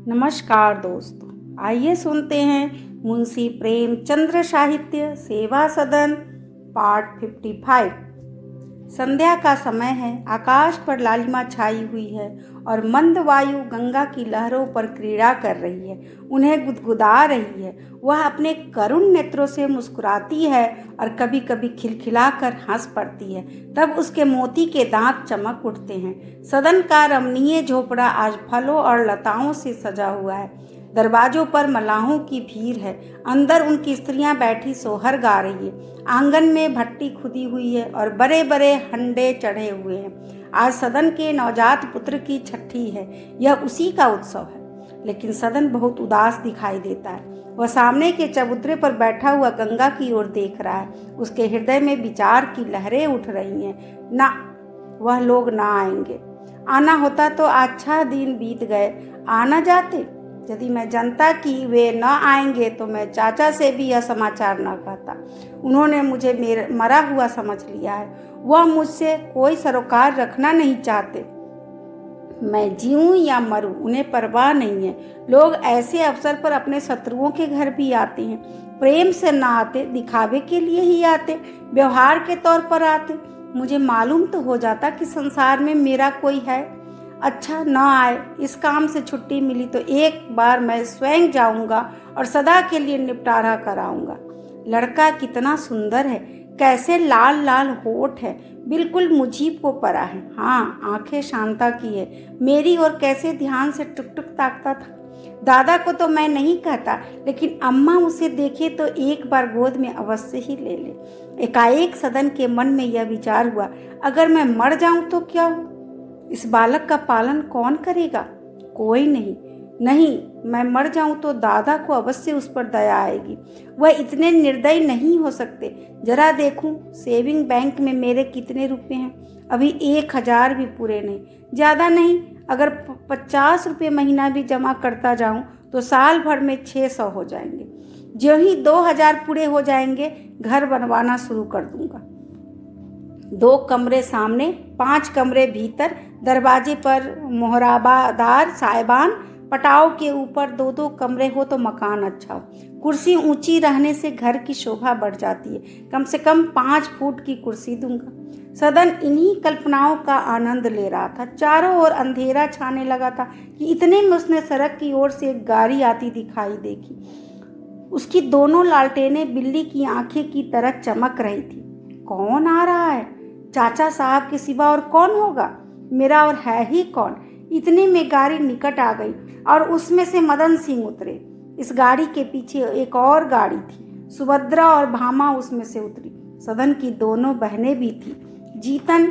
नमस्कार दोस्तों, आइए सुनते हैं मुंशी प्रेमचंद्र साहित्य सेवा सदन पार्ट 55। संध्या का समय है। आकाश पर लालिमा छाई हुई है और मंद वायु गंगा की लहरों पर क्रीड़ा कर रही है, उन्हें गुदगुदा रही है। वह अपने करुण नेत्रों से मुस्कुराती है और कभी कभी खिलखिलाकर हंस पड़ती है। तब उसके मोती के दांत चमक उठते हैं। सदन का रमणीय झोपड़ा आज फलों और लताओं से सजा हुआ है। दरवाजों पर मलाहों की भीड़ है। अंदर उनकी स्त्रियां बैठी सोहर गा रही है। आंगन में भट्टी खुदी हुई है और बड़े बड़े हंडे चढ़े हुए हैं। आज सदन के नवजात पुत्र की छठी है। यह उसी का उत्सव है। लेकिन सदन बहुत उदास दिखाई देता है। वह सामने के चबूतरे पर बैठा हुआ गंगा की ओर देख रहा है। उसके हृदय में विचार की लहरें उठ रही हैं। ना, वह लोग ना आएंगे। आना होता तो अच्छा दिन बीत गए, आना जाते। यदि मैं जानता कि वे न आएंगे तो मैं चाचा से भी यह समाचार न कहता। उन्होंने मुझे मरा हुआ समझ लिया है। वह मुझसे कोई सरोकार रखना नहीं चाहते। मैं जीऊं या मरूं उन्हें परवाह नहीं है। लोग ऐसे अवसर पर अपने शत्रुओं के घर भी आते हैं। प्रेम से न आते, दिखावे के लिए ही आते, व्यवहार के तौर पर आते। मुझे मालूम तो हो जाता कि संसार में मेरा कोई है। अच्छा, न आए। इस काम से छुट्टी मिली तो एक बार मैं स्वयं जाऊंगा और सदा के लिए निपटारा कराऊंगा। लड़का कितना सुंदर है, कैसे लाल लाल होठ है, बिल्कुल मुझी को परा है। हाँ, आंखें शांता की है मेरी और कैसे ध्यान से टुक टुक ताकता था। दादा को तो मैं नहीं कहता, लेकिन अम्मा उसे देखे तो एक बार गोद में अवश्य ही ले ले। एकाएक सदन के मन में यह विचार हुआ, अगर मैं मर जाऊं तो क्या हो? इस बालक का पालन कौन करेगा? कोई नहीं। नहीं, मैं मर जाऊं तो दादा को अवश्य उस पर दया आएगी। वह इतने निर्दयी नहीं हो सकते। जरा देखूं सेविंग बैंक में मेरे कितने रुपए हैं। अभी 1000 भी पूरे नहीं। ज़्यादा नहीं, अगर 50 रुपये महीना भी जमा करता जाऊं तो साल भर में 600 हो जाएंगे। जो ही 2000 पूरे हो जाएंगे, घर बनवाना शुरू कर दूंगा। 2 कमरे सामने, 5 कमरे भीतर, दरवाजे पर मोहराबादार साइबान, पटाव के ऊपर 2-2 कमरे हो तो मकान अच्छा हो। कुर्सी ऊंची रहने से घर की शोभा बढ़ जाती है। कम से कम 5 फुट की कुर्सी दूंगा। सदन इन्हीं कल्पनाओं का आनंद ले रहा था। चारों ओर अंधेरा छाने लगा था कि इतने में उसने सड़क की ओर से एक गाड़ी आती दिखाई देखी। उसकी दोनों लालटेनें बिल्ली की आंखें की तरह चमक रही थी। कौन आ रहा है? चाचा साहब के सिवा और कौन होगा? मेरा और है ही कौन? इतने में गाड़ी निकट आ गई और उसमें से मदन सिंह उतरे। इस गाड़ी के पीछे एक और गाड़ी थी। सुभद्रा और भामा उसमें से उतरी। सदन की दोनों बहनें भी थी। जीतन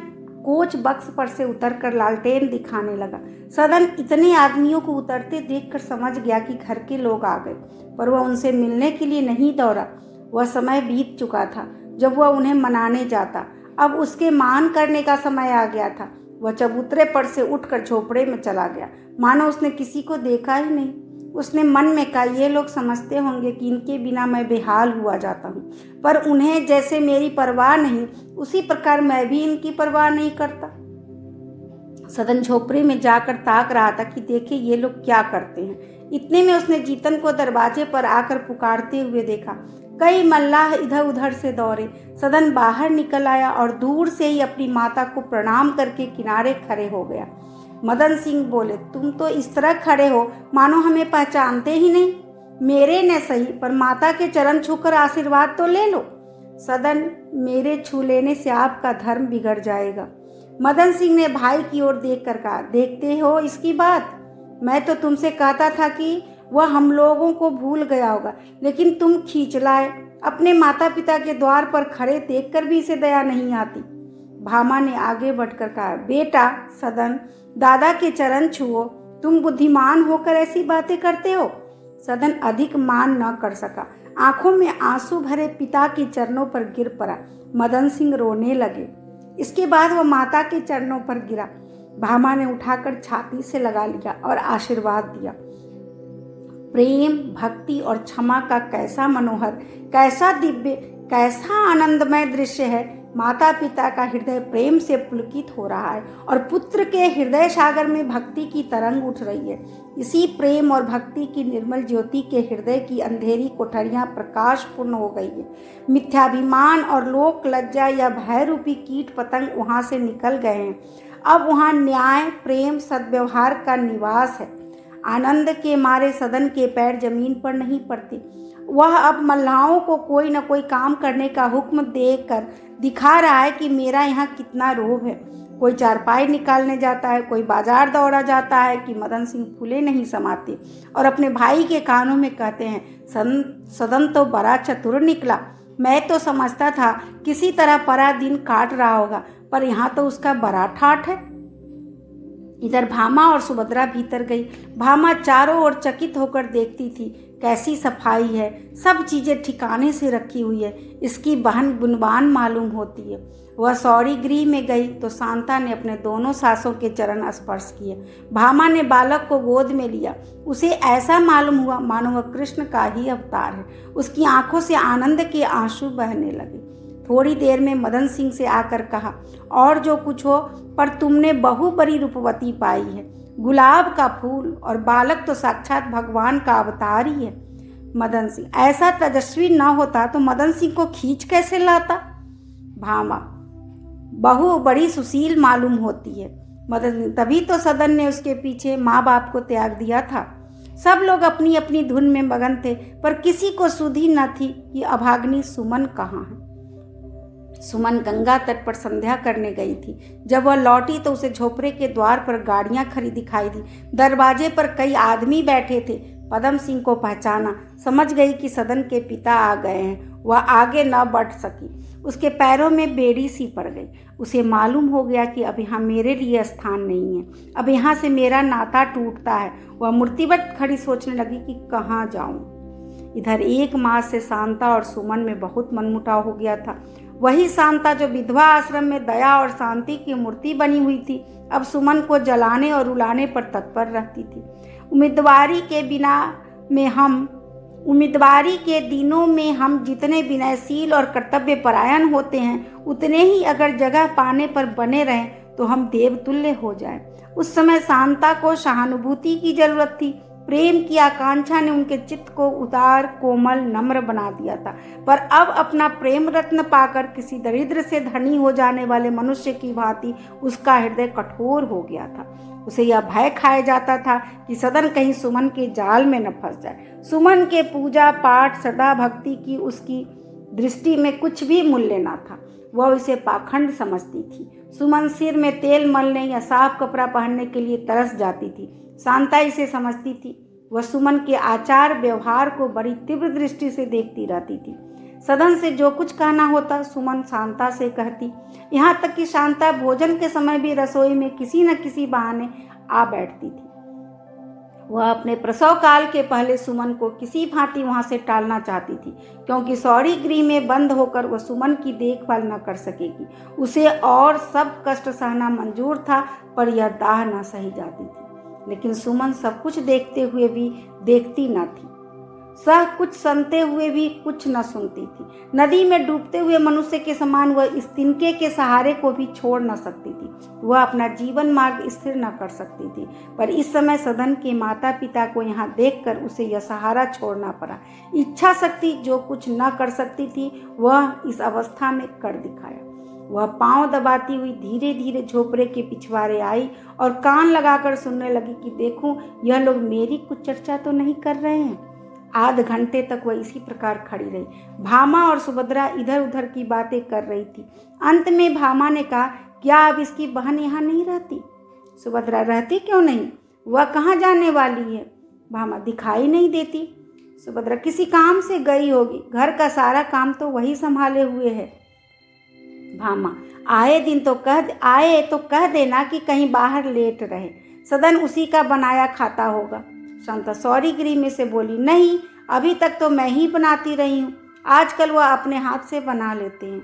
कोच बक्स पर से उतरकर लालटेन दिखाने लगा। सदन इतने आदमियों को उतरते देखकर समझ गया कि घर के लोग आ गए, पर वह उनसे मिलने के लिए नहीं दौड़ा। वह समय बीत चुका था जब वह उन्हें मनाने जाता। अब उसके मान करने का समय आ गया था। वह चबूतरे पर से उठकर झोपड़े में चला गया, मानो उसने किसी को देखा ही नहीं। उसने मन में कहा, ये लोग समझते होंगे कि इनके बिना मैं बेहाल हुआ जाता हूँ, पर उन्हें जैसे मेरी परवाह नहीं, उसी प्रकार मैं भी इनकी परवाह नहीं करता। सदन झोपड़े में जाकर ताक रहा था कि देखे ये लोग क्या करते हैं। इतने में उसने जीतन को दरवाजे पर आकर पुकारते हुए देखा। कई मल्लाह इधर उधर से दौड़े। सदन बाहर निकल आया और दूर से ही अपनी माता को प्रणाम करके किनारे खड़े हो गया। मदन सिंह बोले, तुम तो इस तरह खड़े हो मानो हमें पहचानते ही नहीं। मेरे न सही, पर माता के चरण छूकर आशीर्वाद तो ले लो। सदन, मेरे छू लेने से आपका धर्म बिगड़ जाएगा। मदन सिंह ने भाई की ओर देखकर कहा, देखते हो इसकी बात? मैं तो तुमसे कहता था कि वह हम लोगों को भूल गया होगा, लेकिन तुम खींच लाए। अपने माता पिता के द्वार पर खड़े देखकर भी इसे दया नहीं आती। भामा ने आगे बढ़कर कहा, बेटा सदन, दादा के चरण छुओ। तुम बुद्धिमान होकर ऐसी बातें करते हो। सदन अधिक मान न कर सका। आंखों में आंसू भरे पिता के चरणों पर गिर पड़ा। मदन सिंह रोने लगे। इसके बाद वह माता के चरणों पर गिरा। भामा ने उठाकर छाती से लगा लिया और आशीर्वाद दिया। प्रेम, भक्ति और क्षमा का कैसा मनोहर, कैसा दिव्य, कैसा आनंदमय दृश्य है माता पिता का हृदय प्रेम से पुलकित हो रहा है और पुत्र के हृदय सागर में भक्ति की तरंग उठ रही है। इसी प्रेम और भक्ति की निर्मल ज्योति के हृदय की अंधेरी कोठरियां प्रकाशपूर्ण हो गई है। मिथ्याभिमान और लोक लज्जा या भय रूपी कीट पतंग वहां से निकल गए हैं। अब वहां न्याय, प्रेम, सद्व्यवहार का निवास है। आनंद के मारे सदन के पैर जमीन पर नहीं पड़ते। वह अब मल्लाहों को कोई न कोई काम करने का हुक्म देकर दिखा रहा है कि मेरा यहाँ कितना रोब है। कोई चारपाई निकालने जाता है, कोई बाजार दौड़ा जाता है कि मदन सिंह फूले नहीं समाते और अपने भाई के कानों में कहते हैं, सदन तो बड़ा चतुर निकला। मैं तो समझता था किसी तरह परा दिन काट रहा होगा, पर यहाँ तो उसका बड़ा ठाठ है। इधर भामा और सुभद्रा भीतर गई। भामा चारों ओर चकित होकर देखती थी। कैसी सफाई है, सब चीज़ें ठिकाने से रखी हुई है। इसकी बहन गुणवान मालूम होती है। वह सौरी गृह में गई तो शांता ने अपने दोनों सासों के चरण स्पर्श किए। भामा ने बालक को गोद में लिया। उसे ऐसा मालूम हुआ मानो वह कृष्ण का ही अवतार है। उसकी आंखों से आनंद के आंसू बहने लगे। थोड़ी देर में मदन सिंह से आकर कहा, और जो कुछ हो, पर तुमने बहु बड़ी रूपवती पाई है। गुलाब का फूल और बालक तो साक्षात भगवान का अवतार ही है। मदन सिंह, ऐसा तेजस्वी न होता तो मदन सिंह को खींच कैसे लाता? भामा, बहु बड़ी सुशील मालूम होती है। मदन सिंह, तभी तो सदन ने उसके पीछे माँ बाप को त्याग दिया था। सब लोग अपनी अपनी धुन में मगन थे, पर किसी को सुधि न थी कि अभाग्नि सुमन कहाँ है। सुमन गंगा तट पर संध्या करने गई थी। जब वह लौटी तो उसे झोपड़े के द्वार पर गाड़ियां खड़ी दिखाई दी। दरवाजे पर कई आदमी बैठे थे। पदम सिंह को पहचाना, समझ गई कि सदन के पिता आ गए हैं। वह आगे न बढ़ सकी। उसके पैरों में बेड़ी सी पड़ गई। उसे मालूम हो गया कि अब यहाँ मेरे लिए स्थान नहीं है, अब यहाँ से मेरा नाता टूटता है। वह मूर्तिवत खड़ी सोचने लगी कि कहाँ जाऊँ। इधर 1 मास से शांता और सुमन में बहुत मनमुटाव हो गया था। वही शांता जो विधवा आश्रम में दया और शांति की मूर्ति बनी हुई थी, अब सुमन को जलाने और रुलाने पर तत्पर रहती थी। उम्मीदवारी के दिनों में हम जितने विनयशील और कर्तव्य परायण होते हैं, उतने ही अगर जगह पाने पर बने रहें तो हम देवतुल्य हो जाएं। उस समय शांता को सहानुभूति की जरूरत थी। प्रेम की आकांक्षा ने उनके चित्त को उदार, कोमल, नम्र बना दिया था। पर अब अपना प्रेम रत्न पाकर किसी दरिद्र से धनी हो जाने वाले मनुष्य की भांति उसका हृदय कठोर हो गया था। उसे यह भय खाया जाता था कि सदन कहीं सुमन के जाल में न फंस जाए। सुमन के पूजा पाठ, सदा भक्ति की उसकी दृष्टि में कुछ भी मूल्य न था। वह इसे पाखंड समझती थी। सुमन सिर में तेल मलने या साफ कपड़ा पहनने के लिए तरस जाती थी। शांता इसे समझती थी। वह सुमन के आचार व्यवहार को बड़ी तीव्र दृष्टि से देखती रहती थी। सदन से जो कुछ कहना होता सुमन शांता से कहती। यहाँ तक कि शांता भोजन के समय भी रसोई में किसी न किसी बहाने आ बैठती थी। वह अपने प्रसव काल के पहले सुमन को किसी भांति वहां से टालना चाहती थी, क्योंकि सौरी गृह में बंद होकर वह सुमन की देखभाल न कर सकेगी। उसे और सब कष्ट सहना मंजूर था, पर यह दाह न सही जाती थी। लेकिन सुमन सब कुछ देखते हुए भी देखती न थी, सह कुछ सुनते हुए भी कुछ न सुनती थी। नदी में डूबते हुए मनुष्य के समान वह इस तिनके के सहारे को भी छोड़ न सकती थी। वह अपना जीवन मार्ग स्थिर न कर सकती थी। पर इस समय सदन के माता पिता को यहाँ देखकर उसे यह सहारा छोड़ना पड़ा। इच्छा शक्ति जो कुछ न कर सकती थी वह इस अवस्था में कर दिखाया। वह पांव दबाती हुई धीरे धीरे झोपड़े के पिछवाड़े आई और कान लगाकर सुनने लगी कि देखूं यह लोग मेरी कुछ चर्चा तो नहीं कर रहे हैं। आध घंटे तक वह इसी प्रकार खड़ी रही। भामा और सुभद्रा इधर उधर की बातें कर रही थी। अंत में भामा ने कहा, क्या अब इसकी बहन यहाँ नहीं रहती? सुभद्रा, रहती क्यों नहीं? वह कहाँ जाने वाली है? भामा, दिखाई नहीं देती। सुभद्रा, किसी काम से गई होगी, घर का सारा काम तो वही संभाले हुए है। भामा, आए तो कह देना कि कहीं बाहर लेट रहे, सदन उसी का बनाया खाता होगा। शांता सौरी गृह में से बोली, नहीं, अभी तक तो मैं ही बनाती रही हूँ, आजकल वह अपने हाथ से बना लेते हैं।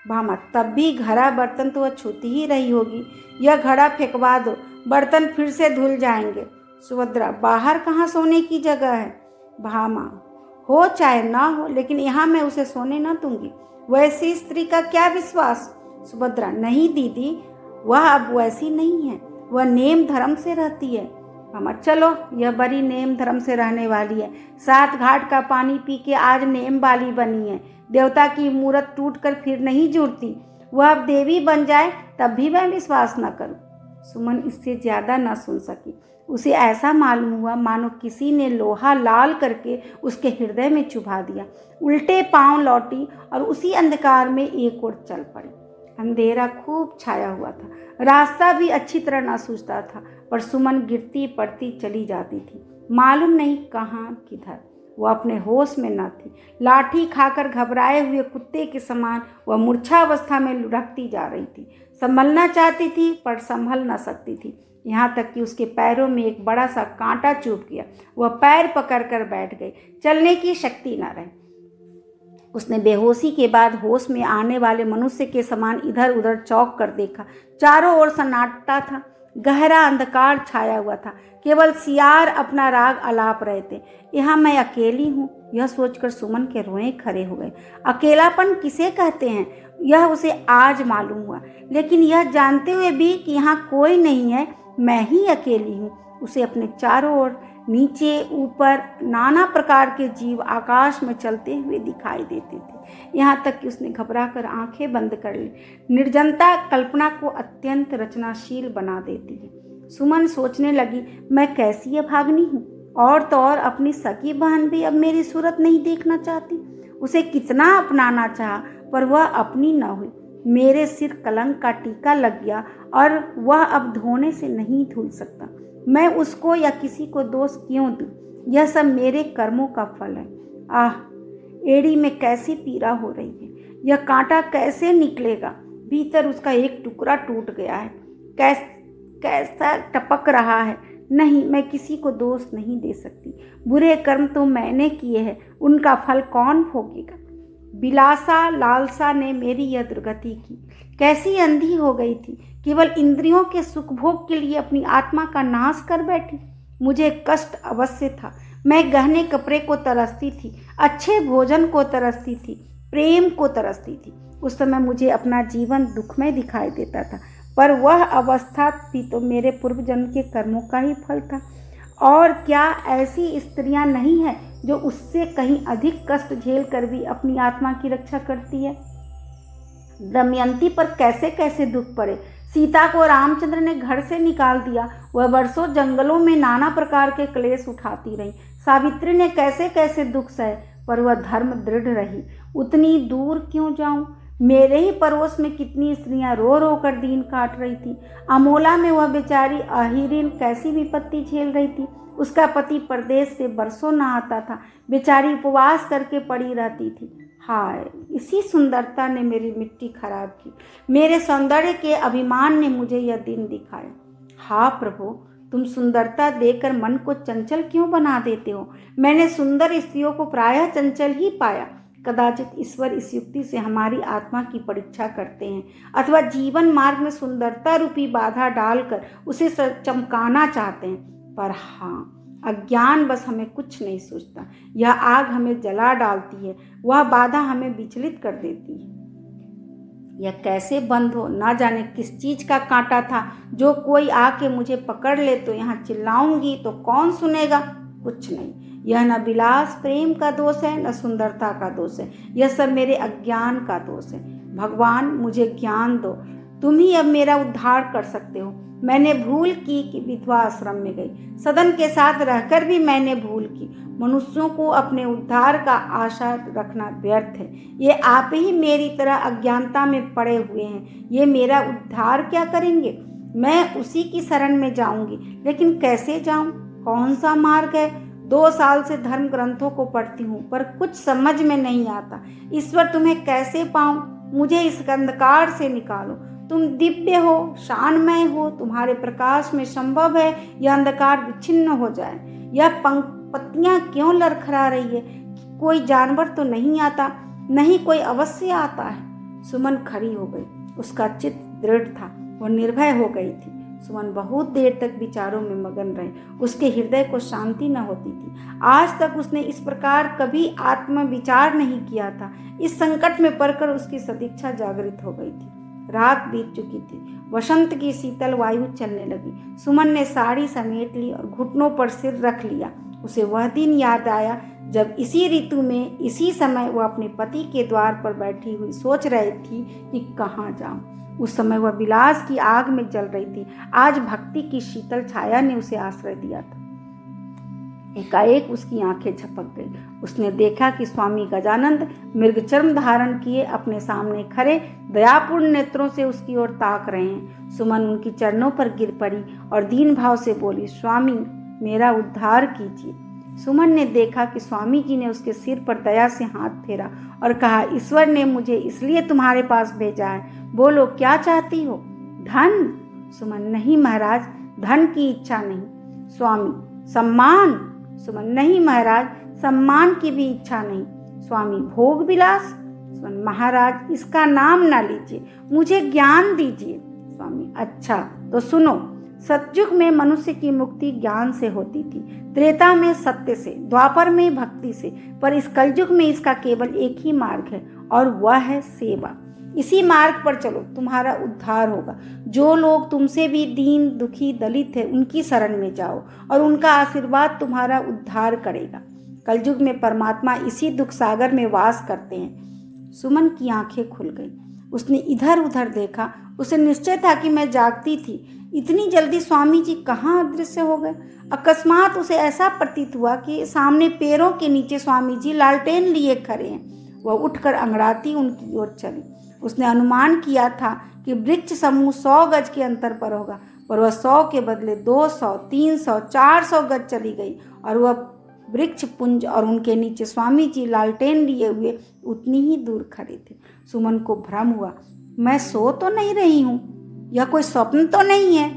भामा, तब भी घड़ा बर्तन तो वह छूती ही रही होगी, यह घड़ा फेंकवा दो, बर्तन फिर से धुल जाएंगे। सुभद्रा, बाहर कहाँ सोने की जगह है? भामा, हो चाहे ना हो, लेकिन यहाँ मैं उसे सोने न दूंगी। वैसी स्त्री का क्या विश्वास, सुभद्रा, नहीं दीदी, वह अब वैसी नहीं है, वह नेम धर्म से रहती है। अमर, चलो, यह बड़ी नेम धर्म से रहने वाली है। 7 घाट का पानी पी के आज नेम वाली बनी है। देवता की मूरत टूट कर फिर नहीं जुड़ती। वह अब देवी बन जाए तब भी मैं विश्वास न करूं। सुमन इससे ज्यादा न सुन सकी। उसे ऐसा मालूम हुआ मानो किसी ने लोहा लाल करके उसके हृदय में चुभा दिया। उल्टे पांव लौटी और उसी अंधकार में एक ओर चल पड़ी। अंधेरा खूब छाया हुआ था, रास्ता भी अच्छी तरह ना सूझता था, पर सुमन गिरती पड़ती चली जाती थी, मालूम नहीं कहाँ किधर। वह अपने होश में न थी। लाठी खाकर घबराए हुए कुत्ते के समान वह मूर्छावस्था में लुढ़कती जा रही थी। संभलना चाहती थी पर संभल न सकती थी, यहाँ तक कि उसके पैरों में एक बड़ा सा कांटा चुभ गया। वह पैर पकड़कर बैठ गई, चलने की शक्ति न रही। उसने बेहोशी के बाद होश में आने वाले मनुष्य के समान इधर उधर चौंक कर देखा। चारों ओर सन्नाटा था, गहरा अंधकार छाया हुआ था, केवल सियार अपना राग अलाप रहे थे। यहाँ मैं अकेली हूँ, यह सोचकर सुमन के रोए खड़े हो गए। अकेलापन किसे कहते हैं यह उसे आज मालूम हुआ, लेकिन यह जानते हुए भी कि यहाँ कोई नहीं है, मैं ही अकेली हूँ। उसे अपने चारों ओर नीचे ऊपर नाना प्रकार के जीव आकाश में चलते हुए दिखाई देते थे, यहाँ तक कि उसने घबराकर आंखें बंद कर ली। निर्जनता कल्पना को अत्यंत रचनाशील बना देती है। सुमन सोचने लगी, मैं कैसी अभागनी हूँ, और तो और अपनी सगी बहन भी अब मेरी सूरत नहीं देखना चाहती। उसे कितना अपनाना चाहा पर वह अपनी न हुई। मेरे सिर कलंक का टीका लग गया और वह अब धोने से नहीं धुल सकता। मैं उसको या किसी को दोष क्यों दूं? यह सब मेरे कर्मों का फल है। आह, एड़ी में कैसी पीड़ा हो रही है, यह कांटा कैसे निकलेगा? भीतर उसका एक टुकड़ा टूट गया है, कैसा टपक रहा है। नहीं, मैं किसी को दोष नहीं दे सकती। बुरे कर्म तो मैंने किए हैं, उनका फल कौन भोगेगा? बिलासा लालसा ने मेरी यह दुर्गति की। कैसी अंधी हो गई थी, केवल इंद्रियों के सुख भोग के लिए अपनी आत्मा का नाश कर बैठी। मुझे कष्ट अवश्य था। मैं गहने कपड़े को तरसती थी, अच्छे भोजन को तरसती थी, प्रेम को तरसती थी। उस समय मुझे अपना जीवन दुखमय दिखाई देता था, पर वह अवस्था भी तो मेरे पूर्व जन्म के कर्मों का ही फल था। और क्या ऐसी स्त्रियां नहीं हैं जो उससे कहीं अधिक कष्ट झेल कर भी अपनी आत्मा की रक्षा करती है? दमयंती पर कैसे कैसे दुख पड़े। सीता को रामचंद्र ने घर से निकाल दिया, वह वर्षों जंगलों में नाना प्रकार के क्लेश उठाती रही। सावित्री ने कैसे कैसे दुख सहे, पर वह धर्म दृढ़ रही। उतनी दूर क्यों जाऊं? मेरे ही पड़ोस में कितनी स्त्रियां रो रो कर दिन काट रही थी। अमोला में वह बेचारी अहिरिन कैसी विपत्ति झेल रही थी। उसका पति परदेश से बरसों न आता था, बेचारी उपवास करके पड़ी रहती थी। हाय, इसी सुंदरता ने मेरी मिट्टी खराब की। मेरे सौंदर्य के अभिमान ने मुझे यह दिन दिखाया। हाँ प्रभु, तुम सुंदरता देकर मन को चंचल क्यों बना देते हो? मैंने सुंदर स्त्रियों को प्रायः चंचल ही पाया। कदाचित ईश्वर इस युक्ति से हमारी आत्मा की परीक्षा करते हैं, अथवा जीवन मार्ग में सुंदरता रूपी बाधा डालकर उसे चमकाना चाहते हैं। पर हाँ, अज्ञान बस हमें कुछ नहीं सोचता। यह आग हमें जला डालती है, वह बाधा हमें विचलित कर देती है। यह कैसे बंद हो? ना जाने किस चीज का कांटा था, जो कोई आके मुझे पकड़ ले तो यहाँ चिल्लाऊंगी तो कौन सुनेगा? कुछ नहीं। यह न विलास प्रेम का दोष है, न सुंदरता का दोष है, यह सब मेरे अज्ञान का दोष है। भगवान, मुझे ज्ञान दो, तुम ही अब मेरा उद्धार कर सकते हो। मैंने भूल की कि विधवा आश्रम में गई, सदन के साथ रहकर भी मैंने भूल की। मनुष्यों को अपने उद्धार का आशा रखना व्यर्थ है। ये आप ही मेरी तरह अज्ञानता में पड़े हुए हैं, ये मेरा उद्धार क्या करेंगे? मैं उसी की शरण में जाऊंगी, लेकिन कैसे जाऊं? कौन सा मार्ग है? 2 साल से धर्म ग्रंथों को पढ़ती हूँ, पर कुछ समझ में नहीं आता। ईश्वर, तुम्हें कैसे पाऊं? मुझे इस अंधकार से निकालो। तुम दिव्य हो, शानमय हो, तुम्हारे प्रकाश में संभव है यह अंधकार विच्छिन्न हो जाए। यह पत्तियां क्यों लड़खड़ा रही है? कोई जानवर तो नहीं आता? नहीं, कोई अवश्य आता है। सुमन खड़ी हो गई, उसका चित्त दृढ़ था, वह निर्भय हो गई थी। सुमन बहुत देर तक विचारों में मगन रही, उसके हृदय को शांति न होती थी। आज तक उसने इस प्रकार कभी आत्म विचार नहीं किया था। इस संकट में पड़कर उसकी सदिच्छा जागृत हो गई थी। रात बीत चुकी थी। वसंत की शीतल वायु चलने लगी। सुमन ने साड़ी समेट ली और घुटनों पर सिर रख लिया। उसे वह दिन याद आया जब इसी ऋतु में इसी समय वह अपने पति के द्वार पर बैठी हुई सोच रही थी कि कहाँ जाऊं। उस समय वह विलास की आग में जल रही थी। आज भक्ति की शीतल छाया ने उसे आश्रय दिया था। एकाएक उसकी आंखें झपक गई। उसने देखा कि स्वामी गजानंद मृगचर्म धारण किए अपने सामने खड़े दयापूर्ण नेत्रों से उसकी ओर ताक रहे हैं। सुमन उनकी चरणों पर गिर पड़ी और दीन भाव से बोली, स्वामी मेरा उद्धार कीजिए। सुमन ने देखा कि स्वामी जी ने उसके सिर पर दया से हाथ फेरा और कहा, ईश्वर ने मुझे इसलिए तुम्हारे पास भेजा है, बोलो क्या चाहती हो? धन? सुमन, नहीं महाराज, धन की इच्छा नहीं। स्वामी, सम्मान? सुमन, नहीं महाराज, सम्मान की भी इच्छा नहीं। स्वामी, भोग विलास? सुमन, महाराज इसका नाम ना लीजिए, मुझे ज्ञान दीजिए। स्वामी, अच्छा तो सुनो। सतयुग में मनुष्य की मुक्ति ज्ञान से होती थी, त्रेता में सत्य से, द्वापर में भक्ति से, पर इस कलयुग में इसका केवल एक ही मार्ग है और वह है सेवा। इसी मार्ग पर चलो, तुम्हारा उद्धार होगा। जो लोग तुमसे भी दीन दुखी दलित है उनकी शरण में जाओ और उनका आशीर्वाद तुम्हारा उद्धार करेगा। कलयुग में परमात्मा इसी दुख सागर में वास करते हैं। सुमन की आंखें खुल गई। उसने इधर उधर देखा। उसे निश्चय था कि मैं जागती थी। इतनी जल्दी स्वामी जी कहाँ अदृश्य हो गए? अकस्मात उसे ऐसा प्रतीत हुआ कि सामने पैरों के नीचे स्वामी जी लालटेन लिए खड़े हैं। वह उठकर अंगड़ाती उनकी ओर चली। उसने अनुमान किया था कि वृक्ष समूह 100 गज के अंतर पर होगा, पर वह 100 के बदले 200, 300, 400 गज चली गई और वह वृक्ष पुंज और उनके नीचे स्वामी जी लालटेन लिए हुए उतनी ही दूर खड़े थे। सुमन को भ्रम हुआ, मैं सो तो नहीं रही हूँ, यह कोई स्वप्न तो नहीं है।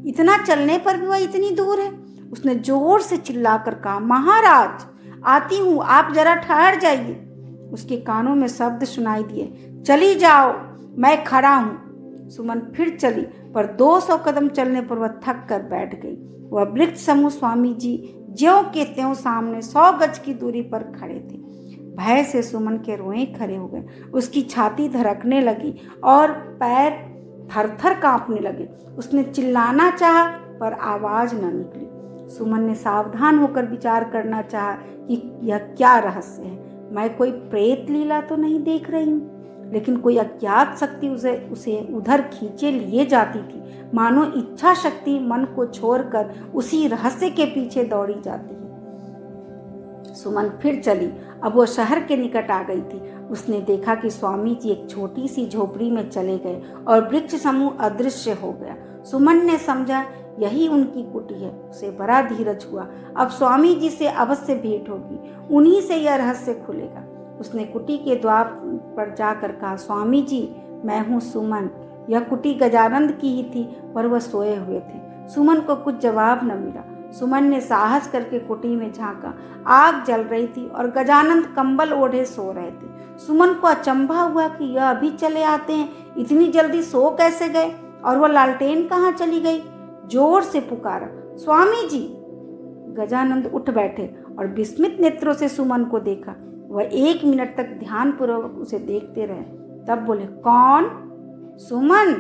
इतना चलने पर भी वह इतनी दूर है। उसने जोर से चिल्लाकर कहा, महाराज आती हूँ, आप जरा ठहर जाइए। उसके कानों में शब्द सुनाई दिए, चली जाओ, मैं खड़ा हूँ। सुमन फिर चली, पर 200 कदम चलने पर वह थक कर बैठ गई। वह वृक्ष समूह स्वामी जी ज्यों के त्यों सामने 100 गज की दूरी पर खड़े थे। भय से सुमन के रोए खड़े हो गए। उसकी छाती धड़कने लगी और पैर थर थर कांपने लगे। उसने चिल्लाना चाहा पर आवाज न निकली। सुमन ने सावधान होकर विचार करना चाहा कि यह क्या रहस्य है। मैं कोई प्रेत लीला तो नहीं देख रही हूँ, लेकिन कोई अज्ञात शक्ति उसे उधर खींचे लिए जाती थी, मानो इच्छा शक्ति मन को छोड़कर उसी रहस्य के पीछे दौड़ी जाती है। सुमन फिर चली। अब वो शहर के निकट आ गई थी। उसने देखा कि स्वामी जी एक छोटी सी झोपड़ी में चले गए और वृक्ष समूह अदृश्य हो गया। सुमन ने समझा यही उनकी कुटी है। उसे बड़ा धीरज हुआ, अब स्वामी जी से अवश्य भेंट होगी, उन्हीं से यह रहस्य खुलेगा। उसने कुटी के द्वार पर जाकर कहा, स्वामी जी मैं हूँ सुमन। यह कुटी गजानंद की ही थी, पर वह सोए हुए थे। सुमन को कुछ जवाब न मिला। सुमन ने साहस करके कुटी में झांका। आग जल रही थी और गजानंद कंबल ओढ़े सो रहे थे। सुमन को अचंभा हुआ कि यह अभी चले आते हैं, इतनी जल्दी सो कैसे गए और वह लालटेन कहाँ चली गई? जोर से पुकारा, स्वामी जी। गजानंद उठ बैठे और विस्मित नेत्रों से सुमन को देखा। वह 1 मिनट तक ध्यानपूर्वक उसे देखते रहे, तब बोले, कौन? सुमन।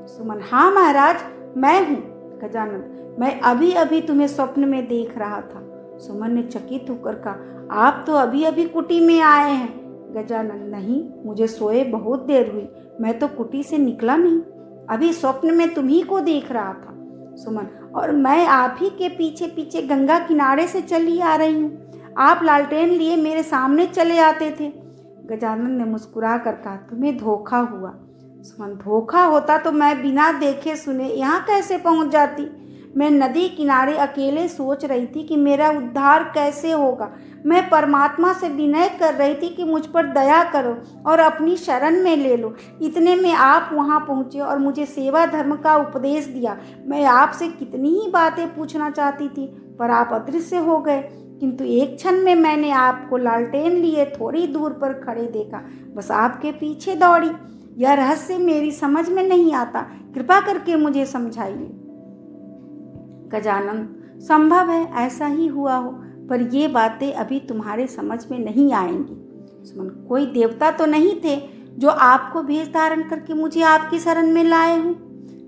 सुमन, हाँ महाराज मैं हूँ। गजानंद, मैं अभी अभी तुम्हें स्वप्न में देख रहा था। सुमन ने चकित होकर कहा, आप तो अभी अभी कुटी में आए हैं। गजानंद, नहीं, मुझे सोए बहुत देर हुई, मैं तो कुटी से निकला नहीं, अभी स्वप्न में तुम्ही को देख रहा था। सुमन, और मैं आप ही के पीछे पीछे गंगा किनारे से चली आ रही हूँ। आप लालटेन लिए मेरे सामने चले आते थे। गजानंद ने मुस्कुरा कर कहा, तुम्हें धोखा हुआ। सुमन, धोखा होता तो मैं बिना देखे सुने यहाँ कैसे पहुँच जाती? मैं नदी किनारे अकेले सोच रही थी कि मेरा उद्धार कैसे होगा। मैं परमात्मा से विनय कर रही थी कि मुझ पर दया करो और अपनी शरण में ले लो। इतने में आप वहाँ पहुँचे और मुझे सेवा धर्म का उपदेश दिया। मैं आपसे कितनी ही बातें पूछना चाहती थी, पर आप अदृश्य हो गए। किंतु एक क्षण में मैंने आपको लालटेन लिए थोड़ी दूर पर खड़े देखा, बस आपके पीछे दौड़ी। यह रहस्य मेरी समझ में नहीं आता, कृपा करके मुझे समझाइए। गजानंद, संभव है ऐसा ही हुआ हो, पर ये बातें अभी तुम्हारे समझ में नहीं आएंगी। सुमन, कोई देवता तो नहीं थे जो आपको भेष धारण करके मुझे आपकी शरण में लाए हो।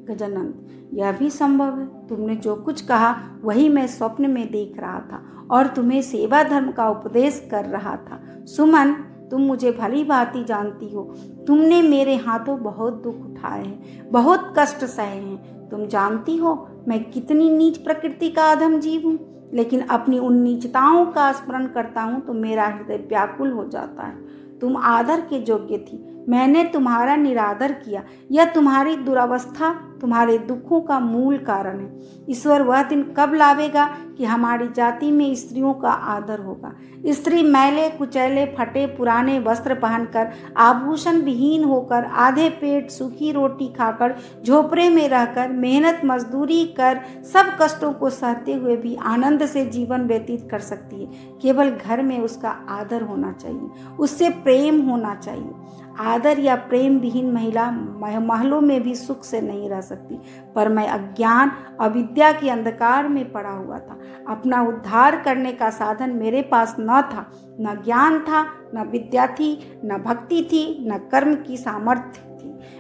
गजानन, यह भी संभव है। तुमने जो कुछ कहा वही मैं स्वप्न में देख रहा था और तुम्हें सेवा धर्म का उपदेश कर रहा था। सुमन, तुम मुझे भली भांति जानती हो। तुमने मेरे हाथों बहुत दुख उठाए हैं, बहुत कष्ट सहे हैं। तुम जानती हो मैं कितनी नीच प्रकृति का अधम जीव हूँ, लेकिन अपनी उन नीचताओं का स्मरण करता हूँ तो मेरा हृदय व्याकुल हो जाता है। तुम आदर के योग्य थी, मैंने तुम्हारा निरादर किया। यह तुम्हारी दुरावस्था तुम्हारे दुखों का मूल कारण है। ईश्वर वह दिन कब लावेगा कि हमारी जाति में स्त्रियों का आदर होगा। स्त्री मैले कुचैले फटे पुराने वस्त्र पहनकर, आभूषण विहीन होकर, आधे पेट सूखी रोटी खाकर, झोपड़े में रहकर, मेहनत मजदूरी कर, सब कष्टों को सहते हुए भी आनंद से जीवन व्यतीत कर सकती है। केवल घर में उसका आदर होना चाहिए, उससे प्रेम होना चाहिए। आदर या प्रेम विहीन महिला महलों में भी सुख से नहीं रह सकती। पर मैं अज्ञान अविद्या के अंधकार में पड़ा हुआ था। अपना उद्धार करने का साधन मेरे पास न था। न ज्ञान था, न विद्या थी, न भक्ति थी, न कर्म की सामर्थ्य थी।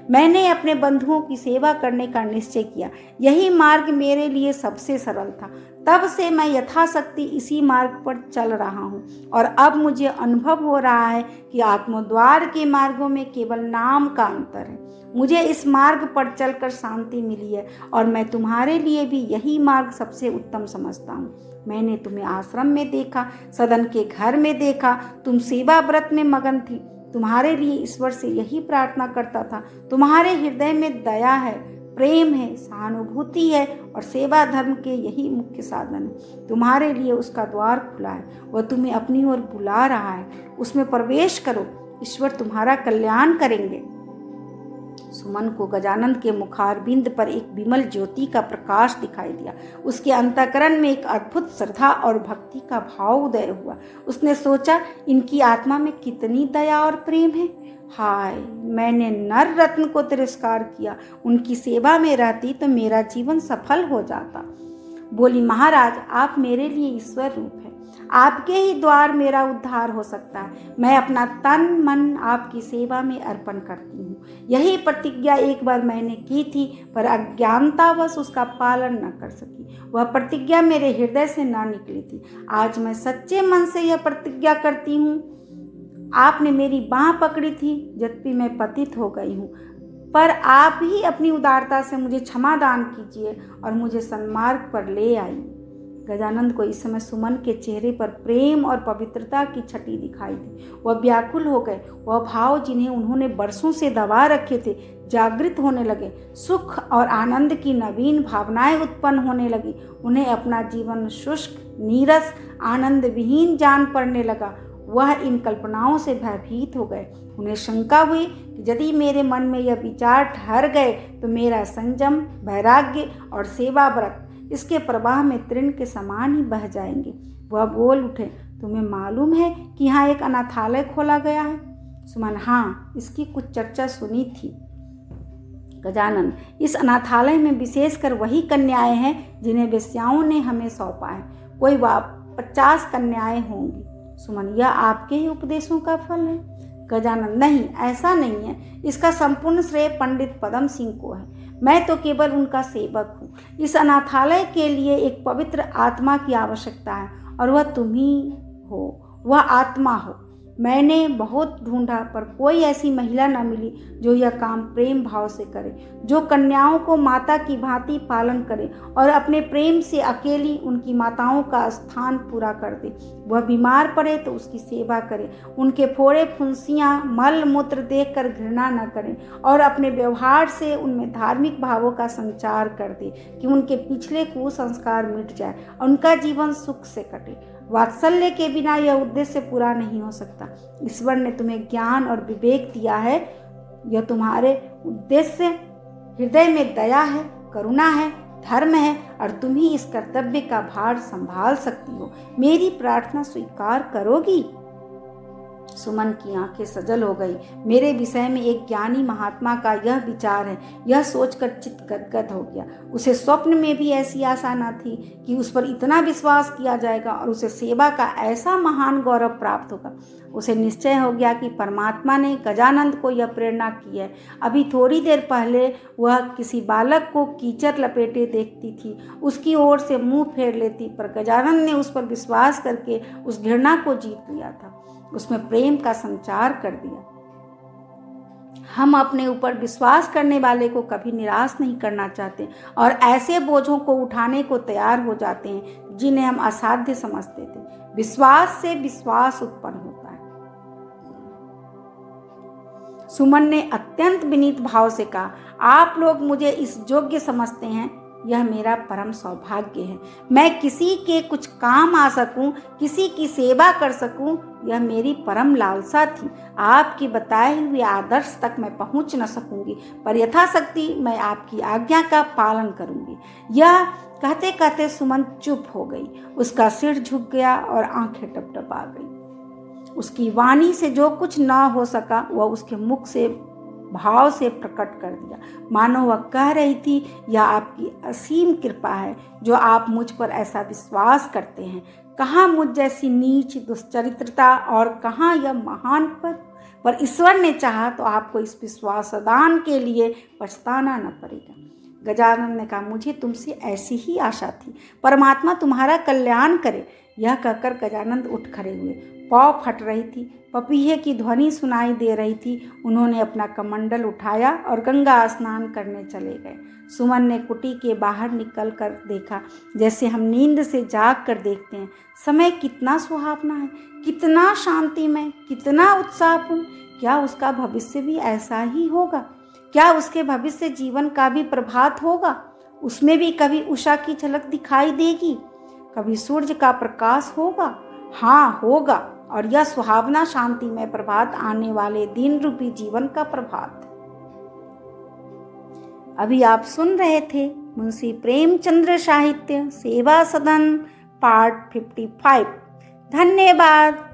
मैंने अपने बंधुओं की सेवा करने का निश्चय किया। यही मार्ग मेरे लिए सबसे सरल था। तब से मैं यथाशक्ति इसी मार्ग पर चल रहा हूँ और अब मुझे अनुभव हो रहा है कि आत्मद्वार के मार्गों में केवल नाम का अंतर है। मुझे इस मार्ग पर चलकर शांति मिली है और मैं तुम्हारे लिए भी यही मार्ग सबसे उत्तम समझता हूँ। मैंने तुम्हें आश्रम में देखा, सदन के घर में देखा, तुम सेवा व्रत में मगन थी। तुम्हारे लिए ईश्वर से यही प्रार्थना करता था। तुम्हारे हृदय में दया है, प्रेम है, सहानुभूति है और सेवा धर्म के यही मुख्य साधन है। तुम्हारे लिए उसका द्वार खुला है, वह तुम्हें अपनी ओर बुला रहा है। उसमें प्रवेश करो, ईश्वर तुम्हारा कल्याण करेंगे। सुमन को गजानन के मुखारबिंद पर एक विमल ज्योति का प्रकाश दिखाई दिया। उसके अंतःकरण में एक अद्भुत श्रद्धा और भक्ति का भाव उदय हुआ। उसने सोचा, इनकी आत्मा में कितनी दया और प्रेम है। हाय, मैंने नर रत्न को तिरस्कार किया। उनकी सेवा में रहती तो मेरा जीवन सफल हो जाता। बोली, महाराज, आप मेरे लिए ईश्वर रूप है। आपके ही द्वार मेरा उद्धार हो सकता है। मैं अपना तन मन आपकी सेवा में अर्पण करती हूँ। यही प्रतिज्ञा एक बार मैंने की थी, पर अज्ञानतावश उसका पालन न कर सकी। वह प्रतिज्ञा मेरे हृदय से न निकली थी। आज मैं सच्चे मन से यह प्रतिज्ञा करती हूँ। आपने मेरी बाँह पकड़ी थी, यद्यपि मैं पतित हो गई हूँ, पर आप ही अपनी उदारता से मुझे क्षमा दान कीजिए और मुझे सन्मार्ग पर ले आइए। गजानंद को इस समय सुमन के चेहरे पर प्रेम और पवित्रता की छटी दिखाई दी। वह व्याकुल हो गए। वह भाव जिन्हें उन्होंने बरसों से दबा रखे थे जागृत होने लगे। सुख और आनंद की नवीन भावनाएं उत्पन्न होने लगी। उन्हें अपना जीवन शुष्क, नीरस, आनंद विहीन जान पड़ने लगा। वह इन कल्पनाओं से भयभीत हो गए। उन्हें शंका हुई कि यदि मेरे मन में यह विचार ठहर गए तो मेरा संयम, वैराग्य और सेवा व्रत इसके प्रवाह में तृण के समान ही बह जाएंगे। वह बोल उठे, तुम्हें मालूम है कि यहाँ एक अनाथालय खोला गया है? सुमन, हाँ, इसकी कुछ चर्चा सुनी थी। गजानन, इस अनाथालय में विशेषकर वही कन्याएं हैं जिन्हें वेश्याओं ने हमें सौंपा है। कोई 50 कन्याएं होंगी। सुमन, यह आपके ही उपदेशों का फल है? गजानन, नहीं, ऐसा नहीं है। इसका संपूर्ण श्रेय पंडित पदम सिंह को है। मैं तो केवल उनका सेवक हूँ। इस अनाथालय के लिए एक पवित्र आत्मा की आवश्यकता है और वह तुम ही हो, वह आत्मा हो। मैंने बहुत ढूंढा पर कोई ऐसी महिला न मिली जो यह काम प्रेम भाव से करे, जो कन्याओं को माता की भांति पालन करे और अपने प्रेम से अकेली उनकी माताओं का स्थान पूरा कर दे। वह बीमार पड़े तो उसकी सेवा करे, उनके फोड़े फुंसियाँ मल मूत्र देखकर घृणा न करें और अपने व्यवहार से उनमें धार्मिक भावों का संचार कर दे कि उनके पिछले कुसंस्कार मिट जाए और उनका जीवन सुख से कटे। वात्सल्य के बिना यह उद्देश्य पूरा नहीं हो सकता। ईश्वर ने तुम्हें ज्ञान और विवेक दिया है। यह तुम्हारे उद्देश्य हृदय में दया है, करुणा है, धर्म है और तुम ही इस कर्तव्य का भार संभाल सकती हो। मेरी प्रार्थना स्वीकार करोगी? सुमन की आंखें सजल हो गई। मेरे विषय में एक ज्ञानी महात्मा का यह विचार है, यह सोचकर चित्त गदगद हो गया। उसे स्वप्न में भी ऐसी आशा न थी कि उस पर इतना विश्वास किया जाएगा और उसे सेवा का ऐसा महान गौरव प्राप्त होगा। उसे निश्चय हो गया कि परमात्मा ने गजानंद को यह प्रेरणा की है। अभी थोड़ी देर पहले वह किसी बालक को कीचड़ लपेटे देखती थी, उसकी ओर से मुंह फेर लेती, पर गजानंद ने उस पर विश्वास करके उस घृणा को जीत लिया था, उसमें प्रेम का संचार कर दिया। हम अपने ऊपर विश्वास करने वाले को कभी निराश नहीं करना चाहते और ऐसे बोझों को उठाने को तैयार हो जाते हैं जिन्हें हम असाध्य समझते थे। विश्वास से विश्वास उत्पन्न होता है। सुमन ने अत्यंत विनीत भाव से कहा, आप लोग मुझे इस योग्य समझते हैं, यह मेरा परम सौभाग्य है। मैं किसी के कुछ काम आ सकूं, किसी की सेवा कर सकूं, यह मेरी परम लालसा थी। आपकी बताए हुए आदर्श तक मैं पहुंच न सकूंगी, पर यथाशक्ति मैं आपकी आज्ञा का पालन करूंगी। यह कहते कहते सुमन चुप हो गई। उसका सिर झुक गया और आंखें टपटपा गई। उसकी वाणी से जो कुछ न हो सका वह उसके मुख से भाव से प्रकट कर दिया, मानो वह कह रही थी, यह आपकी असीम कृपा है जो आप मुझ पर ऐसा विश्वास करते हैं। कहाँ मुझ जैसी नीच दुश्चरित्रता और कहाँ यह महान पद, पर ईश्वर ने चाहा तो आपको इस विश्वासदान के लिए पछताना न पड़ेगा। गजानन ने कहा, मुझे तुमसे ऐसी ही आशा थी। परमात्मा तुम्हारा कल्याण करे। यह कहकर गजानंद उठ खड़े हुए। पाँव फट रही थी, पपीहे की ध्वनि सुनाई दे रही थी। उन्होंने अपना कमंडल उठाया और गंगा स्नान करने चले गए। सुमन ने कुटी के बाहर निकल कर देखा, जैसे हम नींद से जाग कर देखते हैं। समय कितना सुहावना है, कितना शांतिमय, कितना उत्साहपूर्ण। क्या उसका भविष्य भी ऐसा ही होगा? क्या उसके भविष्य जीवन का भी प्रभात होगा? उसमें भी कभी उषा की झलक दिखाई देगी, कभी सूर्य का प्रकाश होगा? हाँ, होगा। और यह सुहावना शांतिमय प्रभात आने वाले दिन रूपी जीवन का प्रभात। अभी आप सुन रहे थे मुंशी प्रेमचंद्र साहित्य सेवा सदन पार्ट 55। धन्यवाद।